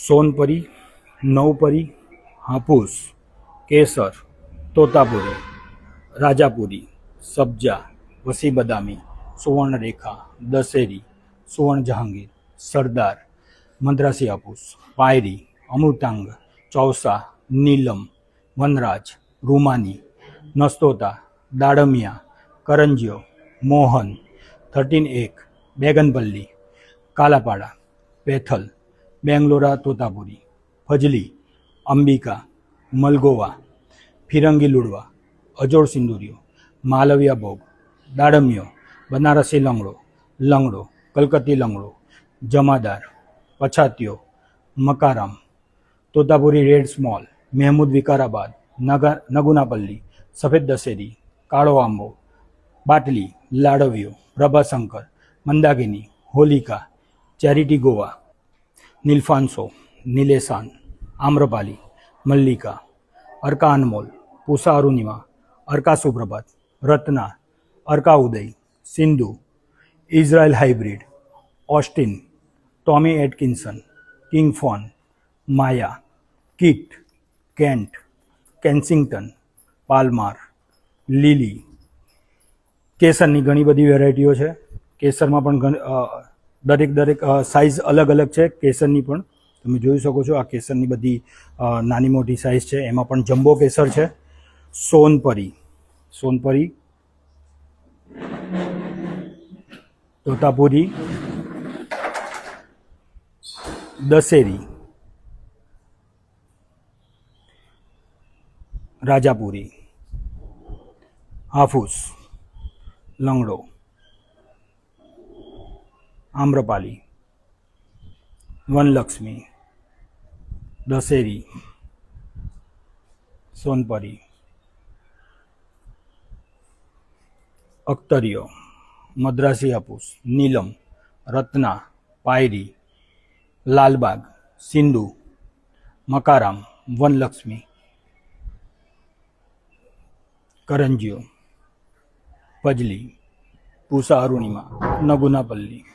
સોનપરી, નવપરી, હાફૂસ, કેસર, તોતાપુરી, રાજાપુરી, સબ્જા, વસી બદામી, સુવર્ણરેખા, દશેરી, સુવર્ણ જહાંગીર, સરદાર, મદ્રાસી હાફૂસ, પાયરી, અમૃતાંગ, ચૌસા, નીલમ, વનરાજ, રૂમાની, નસ્તોતા, દાડમિયા, કરંજીયો, મોહન, 13-1, બેગનપલ્લી, કાલાપાડા, પેથલ, બેંગ્લોરા તોતાપુરી, ફજલી, અંબિકા, મલગોવા, ફિરંગી લુડવા, અજોડ સિંદુરિયો, માલવિયા ભોગ, દાડમિયો, બનારસી લંગડો, લંગડો, કલકત્તી લંગડો, જમાદાર, પછાતીયો, મકારામ, તોતાપુરી રેડ સ્મોલ, મહેમૂદ વિકારાબાદ, નગુનાપલ્લી, સફેદ દશેરી, કાળો આંબો, બાટલી, Ladviyo, Prabhashankar, Mandakini, Holika, charity Goa, Neelphanso, Neeleshan, Amrapali, Mallika, Arka Anmol, Pusha Arunima, Arka Suprabhat, Ratna, Arka Uday, Sindhu, Israel hybrid, Austin, Tommy Atkinson, king phone, Maya, Keitt, Kent, Kensington, Palmer, Lily. કેસરની ઘણી બધી વેરાયટીઓ છે. કેસરમાં પણ દરેક સાઇઝ અલગ અલગ છે. કેસરની પણ તમે જોઈ શકો છો. આ કેસરની બધી નાની મોટી સાઇઝ છે. એમાં પણ જમ્બો કેસર છે. સોનપરી, તોતાપુરી, દશેરી, રાજાપુરી, હાફૂસ, લંગડો, આમ્રપાલી, વનલક્ષ્મી, દશેરી, સોનપરી, અખ્તરિયો, મદ્રાસી હાફૂસ, નીલમ, રત્ના, પાયરી, લાલબાગ, સિંધુ, મકારામ, વનલક્ષ્મી, કરંજીયો, ફજલી, પૂષા અરુણિમા, નગુનાપલ્લી.